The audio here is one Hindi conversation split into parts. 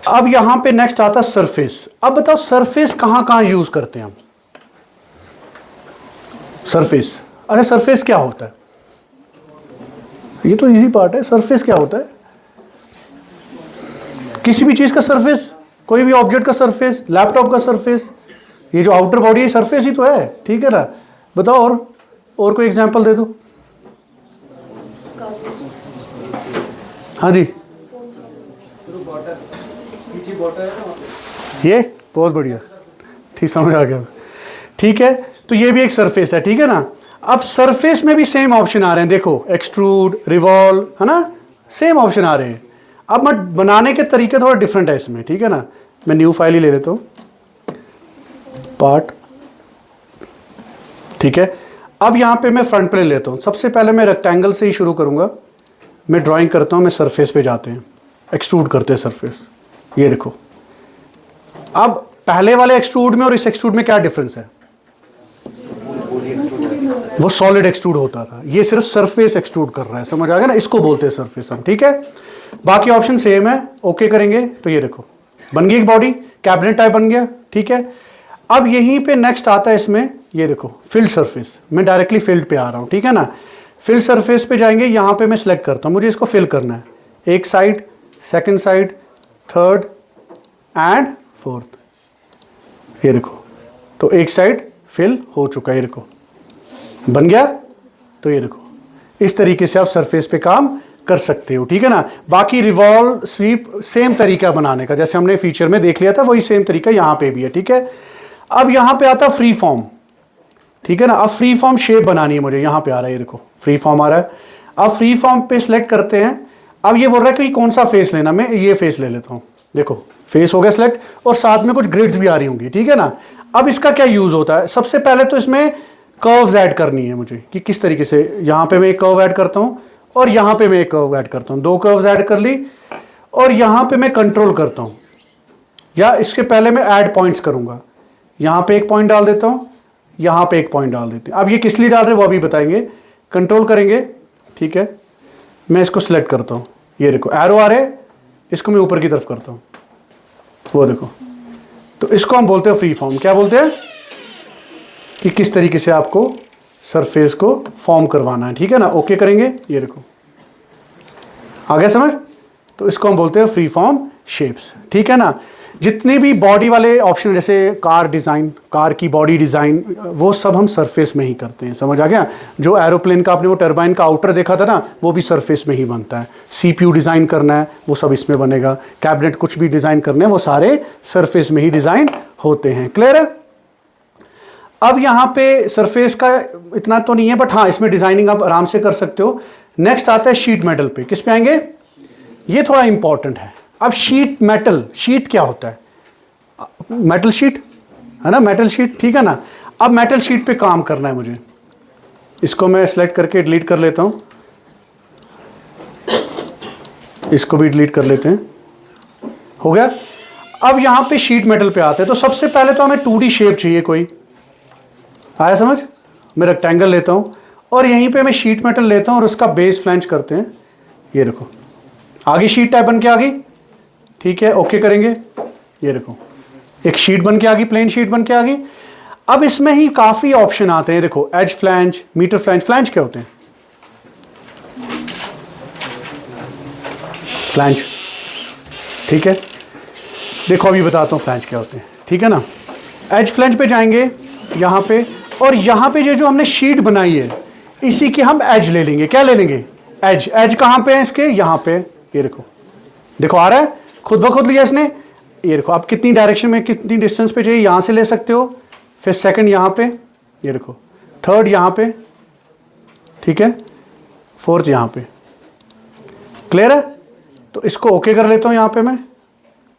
अब यहां पे नेक्स्ट आता सरफेस। अब बताओ सरफेस कहां कहां यूज करते हैं हम? सरफेस, अरे सरफेस क्या होता है? ये तो इजी पार्ट है। सरफेस क्या होता है? किसी भी चीज का सरफेस, कोई भी ऑब्जेक्ट का सरफेस, लैपटॉप का सरफेस, ये जो आउटर बॉडी है सरफेस ही तो है, ठीक है ना? बताओ और कोई एग्जांपल दे दो। हाँ जी, ये बहुत बढ़िया, ठीक समझ आ गया। ठीक है, तो ये भी एक सरफेस है, ठीक है ना? अब सरफेस में भी सेम ऑप्शन आ रहे हैं, देखो एक्सट्रूड, रिवॉल्व, है ना? सेम ऑप्शन आ रहे हैं। अब मैं बनाने के तरीके थोड़ा डिफरेंट है इसमें, ठीक है ना? मैं न्यू फाइल ही ले लेता हूं, पार्ट, ठीक है। अब यहां पे मैं फ्रंट प्लेन लेता हूं। सबसे पहले मैं रेक्टेंगल से ही शुरू करूंगा। मैं ड्राइंग करता हूं, मैं सरफेस पे जाते हैं, एक्सट्रूड करते हैं सरफेस। ये देखो, अब पहले वाले एक्सट्रूड में और इस एक्सट्रूड में क्या डिफरेंस है? वो सॉलिड एक्सट्रूड होता था, ये सिर्फ सरफेस एक्सट्रूड कर रहा है, समझ आ गया ना? इसको बोलते हैं सरफेस हम, ठीक है। बाकी ऑप्शन सेम है, ओके करेंगे तो ये देखो बन गई एक बॉडी, कैबिनेट टाइप बन गया, ठीक है। अब यहीं पे नेक्स्ट आता है इसमें, ये देखो फिल्ड सरफेस। मैं डायरेक्टली फील्ड पे आ रहा हूं, ठीक है ना? फील्ड सरफेस पे जाएंगे, यहां पे मैं सिलेक्ट करता हूं, मुझे इसको फिल करना है। एक side, second side, third and fourth. ये देखो, तो एक साइड फिल हो चुका है, ये देखो बन गया। तो ये देखो, इस तरीके से आप सरफेस पे काम कर सकते हो, ठीक है ना? बाकी रिवॉल्व, स्वीप सेम तरीका बनाने का, जैसे हमने फीचर में देख लिया था, वही सेम तरीका यहां पे भी है, ठीक है। अब यहां पे आता फ्री फॉर्म, ठीक है ना? अब फ्री फॉर्म शेप बनानी है मुझे, यहां पे आ रहा है, ये देखो फ्री फॉर्म आ रहा है। अब फ्री फॉर्म पे सिलेक्ट करते हैं। अब ये बोल रहा है कि कौन सा फेस लेना, मैं ये फेस ले लेता हूं। देखो फेस हो गया सिलेक्ट, और साथ में कुछ ग्रिड्स भी आ रही होंगी, ठीक है ना? अब इसका क्या यूज होता है? सबसे पहले तो इसमें कर्व्स ऐड करनी है मुझे, कि किस तरीके से। यहां पे मैं एक कर्व ऐड करता हूं, और यहां पे मैं एक कर्व ऐड करता हूं, दो कर्व्स ऐड कर ली। और यहां पे मैं कंट्रोल करता हूं, या इसके पहले मैं ऐड पॉइंट्स करूंगा। यहां पे एक पॉइंट डाल देता हूं, यहां पे एक पॉइंट डाल देते हैं। अब ये किस लिए डाल रहे हैं वो अभी बताएंगे। कंट्रोल करेंगे, ठीक है। मैं इसको सिलेक्ट करता हूं, ये देखो एरो आ रहे, इसको मैं ऊपर की तरफ करता हूं, वो देखो। तो इसको हम बोलते हैं फ्री फॉर्म। क्या बोलते हैं? कि किस तरीके से आपको सरफेस को फॉर्म करवाना है, ठीक है ना? ओके करेंगे, ये देखो आ गया समझ? तो इसको हम बोलते हैं फ्री फॉर्म शेप्स, ठीक है ना? जितने भी बॉडी वाले ऑप्शन, जैसे कार डिज़ाइन, कार की बॉडी डिज़ाइन, वो सब हम सरफेस में ही करते हैं, समझ आ गया? जो एरोप्लेन का आपने वो टरबाइन का आउटर देखा था ना, वो भी सरफेस में ही बनता है। सीपीयू डिज़ाइन करना है, वो सब इसमें बनेगा। कैबिनेट कुछ भी डिज़ाइन करने हैं, वो सारे सरफेस में ही डिज़ाइन होते हैं। क्लियर है? अब यहाँ पे सरफेस का इतना तो नहीं है, बट हाँ इसमें डिज़ाइनिंग आप आराम से कर सकते हो। नेक्स्ट आता है शीट मेटल पे। किस पे आएंगे? ये थोड़ा इंपॉर्टेंट है। अब शीट मेटल, शीट क्या होता है? मेटल शीट है ना, मेटल शीट, ठीक है ना? अब मेटल शीट पे काम करना है मुझे। इसको मैं सेलेक्ट करके डिलीट कर लेता हूं, इसको भी डिलीट कर लेते हैं, हो गया। अब यहां पे शीट मेटल पे आते हैं। तो सबसे पहले तो हमें 2D शेप चाहिए कोई, आया समझ? मैं रेक्टेंगल लेता हूं, और यहीं पे मैं शीट मेटल लेता हूं, और उसका बेस फ्लैंज करते हैं। ये देखो आगे शीट टाइप बन के आ गई, ठीक है। ओके करेंगे, ये देखो एक शीट बन के आ गई, प्लेन शीट बन के आ गई। अब इसमें ही काफी ऑप्शन आते हैं, देखो edge flange, metre flange. Flange क्या होते हैं? फ्लैंज, ठीक है। देखो अभी बताता हूं फ्लैंज क्या होते हैं, ठीक है ना? एज फ्लैंज पे जाएंगे यहां पे, और यहां पे जो हमने शीट बनाई है, इसी के हम एज ले लेंगे। क्या ले लेंगे? एज। एज कहां पे है इसके? यहां पे, ये देखो, देखो आ रहा है, खुद ब खुद लिया इसने। ये देखो आप कितनी डायरेक्शन में, कितनी डिस्टेंस पे चाहिए, यहां से ले सकते हो। फिर सेकंड यहां पे, ये देखो थर्ड यहां पे, ठीक है, फोर्थ यहां पे। क्लियर है? तो इसको ओके कर लेता हूं यहां पे मैं,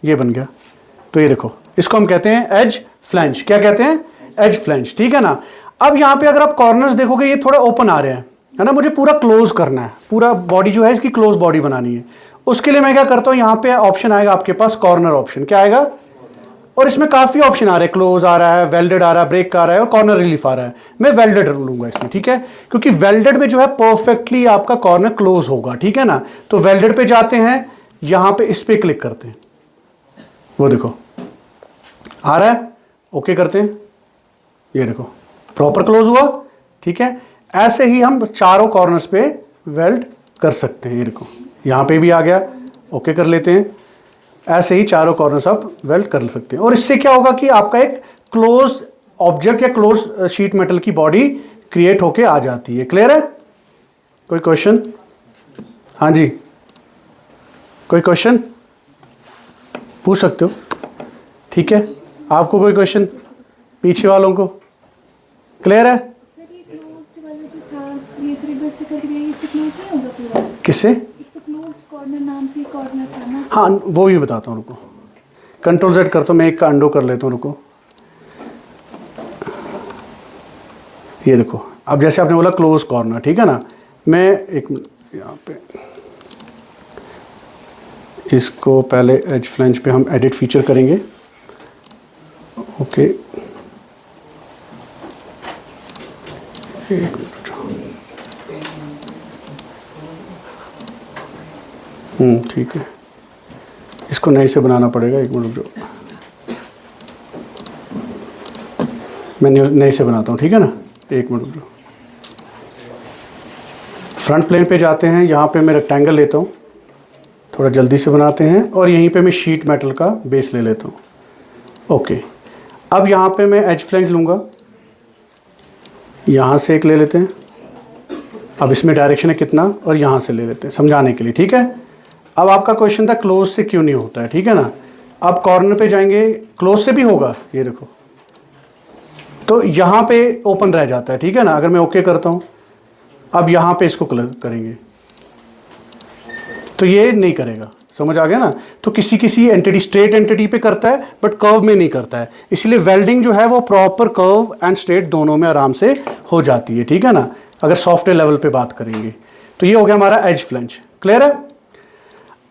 ये बन गया। तो ये देखो इसको हम कहते हैं एज फ्लैंज। क्या कहते हैं? एज फ्लैंज, ठीक है ना? अब यहां पे अगर आप कॉर्नर्स देखोगे, ये थोड़ा ओपन आ रहे हैं, है ना? मुझे पूरा क्लोज करना है, पूरा बॉडी जो है इसकी क्लोज बॉडी बनानी है। उसके लिए मैं क्या करता हूं, यहां पे ऑप्शन आएगा आपके पास, कॉर्नर ऑप्शन। क्या आएगा? और इसमें काफी ऑप्शन आ रहे हैं, क्लोज आ रहा है, वेल्डेड आ रहा है, ब्रेक आ रहा है, और कॉर्नर रिलीफ आ रहा है। मैं वेल्डेड लूंगा इसमें, ठीक है, क्योंकि वेल्डेड में जो है परफेक्टली आपका कॉर्नर क्लोज होगा, ठीक है ना? तो वेल्डेड पे जाते हैं, यहां पे इस पे क्लिक करते हैं, वो देखो आ रहा है, ओके करते हैं, ये देखो प्रॉपर क्लोज हुआ, ठीक है। ऐसे ही हम चारों कॉर्नर्स पे वेल्ड कर सकते हैं, ये देखो यहाँ पे भी आ गया, ओके कर लेते हैं। ऐसे ही चारों कॉर्नर्स आप वेल्ड कर सकते हैं, और इससे क्या होगा कि आपका एक क्लोज ऑब्जेक्ट या क्लोज शीट मेटल की बॉडी क्रिएट होके आ जाती है। क्लियर है? कोई क्वेश्चन? हाँ जी, कोई क्वेश्चन पूछ सकते हो, ठीक है। आपको कोई क्वेश्चन पीछे वालों को? क्लियर है? सर ये क्लोज्ड वाला जो था ये सिर्फ बस से कर दिया, ये क्लोज नहीं होगा पूरा? किससे? एक तो क्लोज्ड कॉर्नर नाम से कॉर्नर था ना। हाँ वो भी बताता हूँ, रुको कंट्रोल Z करता हूँ, मैं एक का अंडो कर लेता हूँ, रुको। ये देखो अब जैसे आपने बोला क्लोज कॉर्नर, ठीक है ना। मैं एक यहाँ पे इसको पहले एज फ्लैंज पे हम एडिट फीचर करेंगे, ओके। एक मिनट, ठीक है, इसको नए से बनाना पड़ेगा, एक मिनट जो मैं नए से बनाता हूँ, ठीक है ना, एक मिनट जो। फ्रंट प्लेन पे जाते हैं, यहाँ पे मैं रेक्टेंगल लेता हूँ, थोड़ा जल्दी से बनाते हैं, और यहीं पे मैं शीट मेटल का बेस ले लेता हूँ, ओके। अब यहाँ पे मैं एज फ्लैंज लूँगा, यहाँ से एक ले लेते हैं। अब इसमें डायरेक्शन है कितना, और यहाँ से ले लेते हैं समझाने के लिए, ठीक है। अब आपका क्वेश्चन था क्लोज से क्यों नहीं होता है, ठीक है ना। अब कॉर्नर पे जाएंगे, क्लोज से भी होगा, ये देखो, तो यहाँ पे ओपन रह जाता है, ठीक है ना। अगर मैं ओके करता हूँ, अब यहाँ पे इसको कलर करेंगे तो ये नहीं करेगा, समझ आ गया ना। तो किसी किसी एंटिटी, स्ट्रेट एंटिटी पे करता है बट कर्व में नहीं करता है, इसलिए वेल्डिंग जो है वो प्रॉपर कर्व एंड स्ट्रेट दोनों में आराम से हो जाती है, ठीक है ना। अगर सॉफ्टवेयर लेवल पे बात करेंगे तो ये हो गया हमारा एज फ्लैंज। क्लियर है?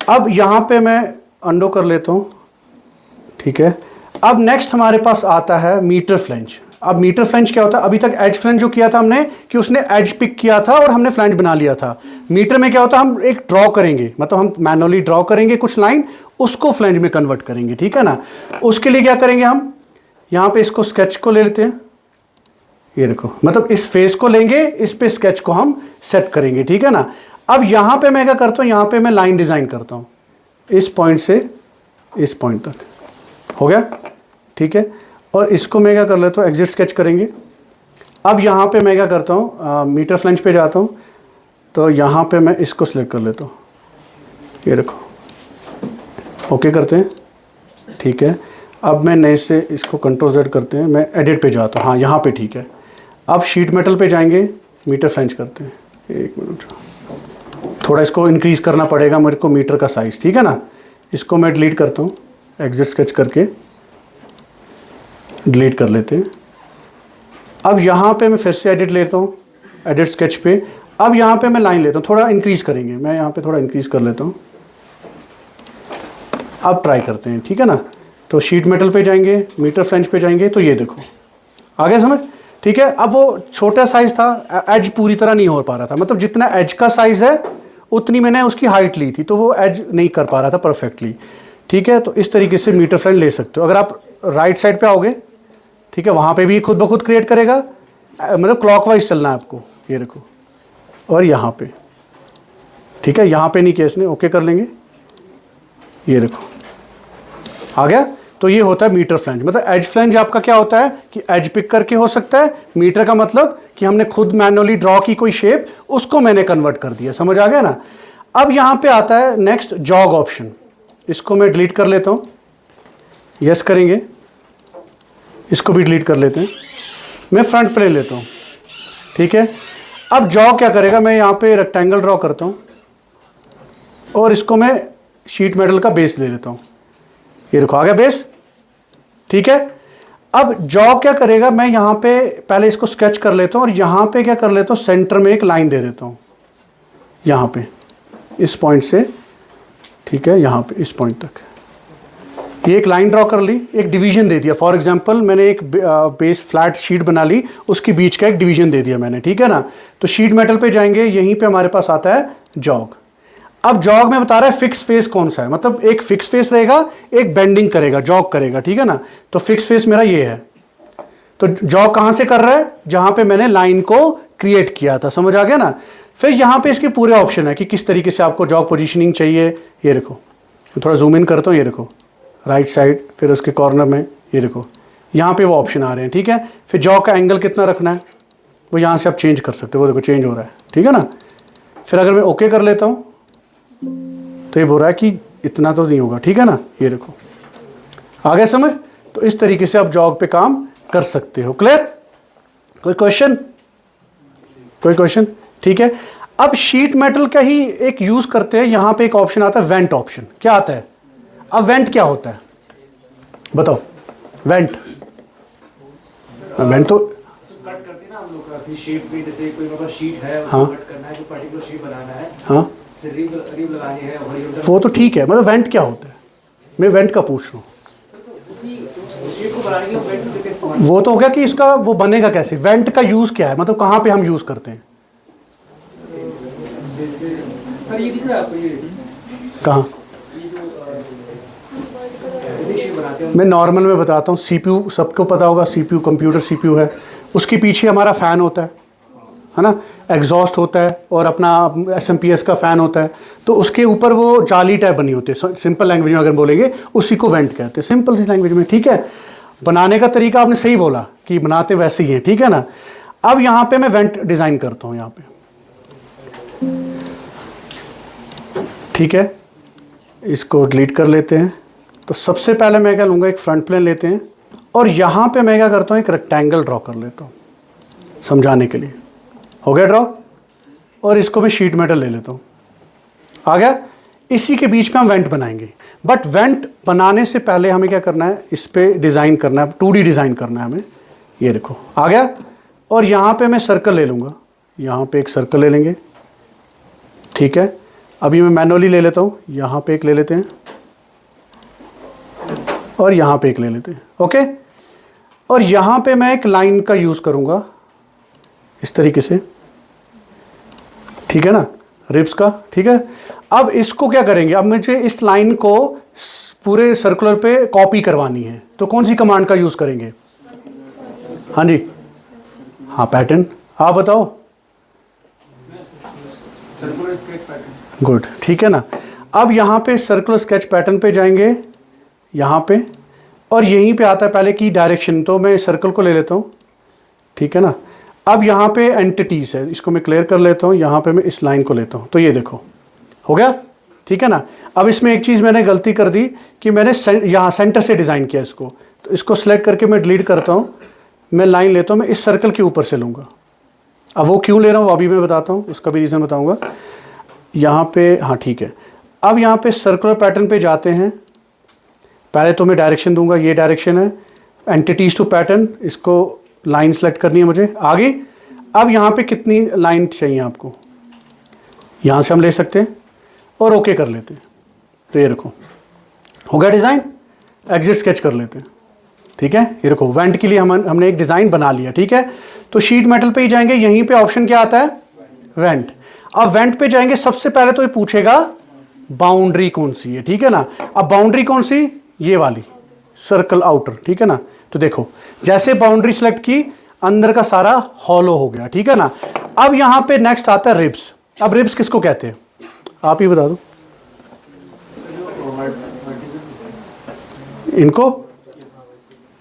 अब यहाँ पे मैं अंडो कर लेता हूँ, ठीक है। अब नेक्स्ट हमारे पास आता है मीटर फ्लैंज। अब मीटर फ्लैंज क्या होता है? अभी तक एज फ्लैंज जो किया था हमने कि उसने एज पिक किया था और हमने फ्लैंज बना लिया था। मीटर में क्या होता है? हम एक ड्रॉ करेंगे, मतलब हम मैनुअली ड्रॉ करेंगे कुछ लाइन, उसको फ्लैंज में कन्वर्ट करेंगे, ठीक है ना। उसके लिए क्या करेंगे हम, यहाँ पे इसको स्केच को ले लेते हैं, ये देखो, मतलब इस फेस को लेंगे, इस पे स्केच को हम सेट करेंगे, ठीक है ना। अब यहाँ पे मैं क्या करता हूँ, यहाँ पे मैं लाइन डिजाइन करता हूँ, इस पॉइंट से इस पॉइंट तक, हो गया, ठीक है। और इसको मैं क्या कर लेता हूँ, एग्जिट स्केच करेंगे। अब यहाँ पे मैं क्या करता हूँ, मीटर फ्लैंज पे जाता हूँ, तो यहाँ पे मैं इसको सिलेक्ट कर लेता हूँ, ये देखो, ओके करते हैं, ठीक है। अब मैं नए से इसको कंट्रोल Z करते हैं, मैं एडिट पे जाता हूँ, हाँ यहाँ पे ठीक है। अब शीट मेटल पे जाएंगे, मीटर फ्लैंज करते हैं, एक मिनट, थोड़ा इसको इंक्रीज़ करना पड़ेगा मेरे को मीटर का साइज़, ठीक है ना। इसको मैं डिलीट करता हूँ, एग्जिट स्केच करके डिलीट कर लेते हैं। अब यहाँ पे मैं फिर से एडिट लेता हूँ, एडिट स्केच पे। अब यहाँ पे मैं लाइन लेता हूँ, थोड़ा इंक्रीज़ करेंगे, मैं यहाँ पे थोड़ा इंक्रीज़ कर लेता हूँ। अब ट्राई करते हैं, ठीक है ना। तो शीट मेटल पे जाएंगे, मीटर फ्लैंज पे जाएंगे, तो ये देखो आ गया समझ, ठीक है। अब वो छोटा साइज़ था, एज पूरी तरह नहीं हो पा रहा था, मतलब जितना एज का साइज़ है उतनी मैंने उसकी हाइट ली थी, तो वो एज नहीं कर पा रहा था परफेक्टली, ठीक है। तो इस तरीके से मीटर फ्लैंज ले सकते हो। अगर आप राइट साइड पे आओगे, ठीक है, वहाँ पे भी खुद ब खुद क्रिएट करेगा, मतलब क्लॉकवाइज चलना है आपको, ये देखो, और यहाँ पे, ठीक है, यहाँ पे नहीं किया इसने, ओके कर लेंगे, ये देखो आ गया। तो ये होता है मीटर फ्लैंज। मतलब एज फ्लैंज आपका क्या होता है कि एज पिक करके हो सकता है, मीटर का मतलब कि हमने खुद मैनुअली ड्रॉ की कोई शेप, उसको मैंने कन्वर्ट कर दिया, समझ आ गया ना। अब यहाँ पे आता है नेक्स्ट जॉग ऑप्शन, इसको मैं डिलीट कर लेता हूँ, यस करेंगे, इसको भी डिलीट कर लेते हैं, मैं फ्रंट प्लेन लेता हूँ, ठीक है। अब जॉग क्या करेगा, मैं यहाँ पे रेक्टेंगल ड्रॉ करता हूँ और इसको मैं शीट मेटल का बेस ले लेता हूँ, ये देखो आ गया बेस, ठीक है। अब जॉग क्या करेगा, मैं यहाँ पे पहले इसको स्केच कर लेता हूँ और यहाँ पे क्या कर लेता हूँ, सेंटर में एक लाइन दे देता हूँ, यहाँ पे इस पॉइंट से, ठीक है, यहाँ पे इस पॉइंट तक ये एक लाइन ड्रॉ कर ली, एक डिवीजन दे दिया। फॉर एग्जांपल मैंने एक बेस फ्लैट शीट बना ली, उसके बीच का एक डिवीजन दे दिया मैंने, ठीक है ना। तो शीट मेटल पे जाएंगे, यहीं पे हमारे पास आता है जॉग। अब जॉग में बता रहा है फिक्स फेस कौन सा है, मतलब एक फिक्स फेस रहेगा, एक बेंडिंग करेगा, जॉग करेगा, ठीक है ना। तो फिक्स फेस मेरा ये है, तो जॉग कहां से कर रहा है, जहां पे मैंने लाइन को क्रिएट किया था, समझ आ गया ना। फिर यहां पे इसके पूरे ऑप्शन है कि किस तरीके से आपको जॉग पोजीशनिंग चाहिए। ये देखो, थोड़ा जूम इन करता हूँ, ये देखो राइट साइड, फिर उसके कॉर्नर में ये देखो यहाँ पे वो ऑप्शन आ रहे हैं, ठीक है। फिर जॉग का एंगल कितना रखना है वो यहाँ से आप चेंज कर सकते हो, वो देखो चेंज हो रहा है, ठीक है ना। फिर अगर मैं ओके कर लेता हूँ तो ये बोल रहा है कि इतना तो नहीं होगा, ठीक है ना। ये देखो आ गया समझ। तो इस तरीके से आप जॉग पे काम कर सकते हो। क्लियर? कोई क्वेश्चन? कोई क्वेश्चन? ठीक है। अब शीट मेटल का ही एक यूज करते हैं, यहां पे एक ऑप्शन आता है वेंट ऑप्शन। क्या आता है? अब वेंट क्या होता है बताओ? वेंट, वेंट तो कट करते हैं ना हम लोग का शेप में, जैसे कोई मतलब शीट है उसको हाँ। कट करना है, जो पर्टिकुलर शेप बनाना है, हाँ जैसे रिब लगानी है हॉरिजॉन्टल, वो तो ठीक है, मतलब वेंट क्या होता है, मैं वेंट का पूछ रहा हूँ। उसी शेप को बनाने के लिए वेंट का इस्तेमाल। वो तो हो गया कि इसका वो बनेगा कैसे, वेंट का यूज क्या है, मतलब कहाँ पे हम यूज करते हैं? सर ये दिख रहा है आपको, ये कहाँ? ऐसे शेप बनाते हैं मैं नॉर्मल में बताता हूँ। सीपीयू सबको पता होगा, सीपीयू कंप्यूटर सीपीयू है, उसके पीछे हमारा फ़ैन होता है ना, एग्जॉस्ट होता है, और अपना एसएमपीएस का फ़ैन होता है। तो उसके ऊपर वो जाली टाइप बनी होती है, सिंपल लैंग्वेज में अगर बोलेंगे उसी को वेंट कहते हैं, सिंपल सी लैंग्वेज में, ठीक है। बनाने का तरीका आपने सही बोला कि बनाते वैसे ही हैं, ठीक है ना। अब यहाँ पे मैं वेंट डिज़ाइन करता हूँ यहाँ पे, ठीक है। इसको डिलीट कर लेते हैं। तो सबसे पहले मैं क्या लूँगा, एक फ्रंट प्लेन लेते हैं, और यहाँ पे मैं क्या करता हूँ, एक रेक्टेंगल ड्रॉ कर लेता हूँ समझाने के लिए। हो गया ड्रॉ? और इसको मैं शीट मेटल ले लेता हूँ, आ गया। इसी के बीच में हम वेंट बनाएंगे, बट वेंट बनाने से पहले हमें क्या करना है, इस पर डिज़ाइन करना है, 2D डिज़ाइन करना है हमें। ये देखो आ गया। और यहाँ पे मैं सर्कल ले लूँगा, यहाँ पे एक सर्कल ले लेंगे, ठीक है। अभी मैं मैनुअली ले लेता हूँ, यहाँ पे एक ले लेते हैं और यहाँ पे एक ले लेते हैं, ओके। और यहाँ पे मैं एक लाइन का यूज़ करूँगा इस तरीके से, ठीक है ना, रिब्स का, ठीक है। अब इसको क्या करेंगे, अब मुझे इस लाइन को पूरे सर्कुलर पे कॉपी करवानी है, तो कौन सी कमांड का यूज़ करेंगे? हाँ जी, हाँ पैटर्न, आप बताओ। Circular sketch pattern. गुड, ठीक है ना। अब यहाँ पे सर्कुलर स्केच पैटर्न पे जाएंगे, यहाँ पे, और यहीं पे आता है पहले की डायरेक्शन, तो मैं सर्कल को ले लेता हूँ, ठीक है ना। अब यहाँ पे एंटिटीज है, इसको मैं क्लियर कर लेता हूँ, यहाँ पे मैं इस लाइन को लेता हूँ, तो ये देखो हो गया, ठीक है ना। अब इसमें एक चीज़ मैंने गलती कर दी कि मैंने यहाँ सेंटर से डिज़ाइन किया इसको, तो इसको सेलेक्ट करके मैं डिलीट करता हूँ, मैं लाइन लेता हूँ, मैं इस सर्कल के ऊपर से लूँगा। अब वो क्यों ले रहा हूँ अभी मैं बताता हूँ, उसका भी रीज़न बताऊँगा। यहाँ पे हाँ ठीक है। अब यहाँ पे सर्कुलर पैटर्न पे जाते हैं, पहले तो मैं डायरेक्शन दूंगा, ये डायरेक्शन है, एंटिटीज टू पैटर्न, इसको लाइन सेलेक्ट करनी है मुझे आगे। अब यहाँ पे कितनी लाइन चाहिए आपको, यहाँ से हम ले सकते हैं और ओके कर लेते हैं। तो ये रखो हो गया डिज़ाइन, एग्जिट स्केच कर लेते हैं, ठीक है। ये देखो वेंट के लिए हमने एक डिज़ाइन बना लिया, ठीक है। तो शीट मेटल पे ही जाएंगे, यहीं पे ऑप्शन क्या आता है, वेंट। अब वेंट पे जाएंगे, सबसे पहले तो ये पूछेगा बाउंड्री कौन सी है, ठीक है ना। अब बाउंड्री कौन सी, ये वाली सर्कल आउटर, ठीक है ना। तो देखो जैसे बाउंड्री सेलेक्ट की, अंदर का सारा हॉलो हो गया, ठीक है ना। अब यहां पे नेक्स्ट आता है रिब्स। अब रिब्स किसको कहते हैं, आप ही बता दो इनको,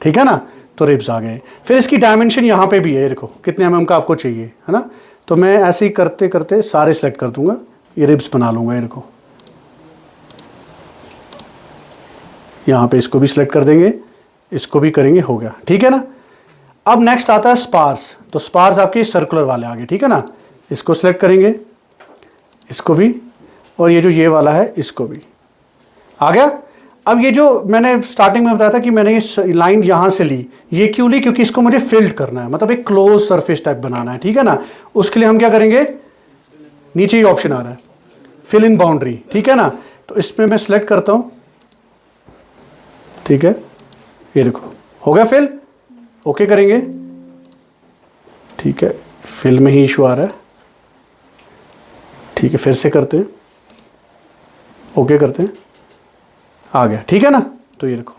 ठीक है ना। तो रिब्स आ गए। फिर इसकी डायमेंशन यहां पे भी है, देखो कितने mm का आपको चाहिए, है ना। तो मैं ऐसे ही करते करते सारे सेलेक्ट कर दूंगा, ये रिब्स बना लूंगा। ये देखो यहाँ पे इसको भी सिलेक्ट कर देंगे, इसको भी करेंगे, हो गया, ठीक है ना। अब नेक्स्ट आता है स्पार्स। तो स्पार्स आपके सर्कुलर वाले आगे, ठीक है ना। इसको सिलेक्ट करेंगे, इसको भी, और ये जो ये वाला है इसको भी, आ गया। अब ये जो मैंने स्टार्टिंग में बताया था कि मैंने ये लाइन यहाँ से ली, ये क्यों ली, क्योंकि इसको मुझे फिल्ड करना है, मतलब एक क्लोज सरफेस टाइप बनाना है, ठीक है ना। उसके लिए हम क्या करेंगे, नीचे ही ऑप्शन आ रहा है फिल इन बाउंड्री, ठीक है ना। तो इसमें मैं सिलेक्ट करता हूँ, ठीक है। ये देखो हो गया फिल, ओके करेंगे, ठीक है। फिल में ही इशू आ रहा है, ठीक है, फिर से करते हैं, ओके करते हैं, आ गया, ठीक है ना। तो ये देखो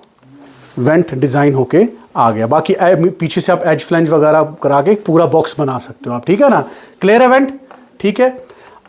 वेंट डिज़ाइन होके आ गया। बाकी पीछे से आप एज फ्लैंज वगैरह करा के पूरा बॉक्स बना सकते हो आप, ठीक है ना। क्लियर है वेंट, ठीक है।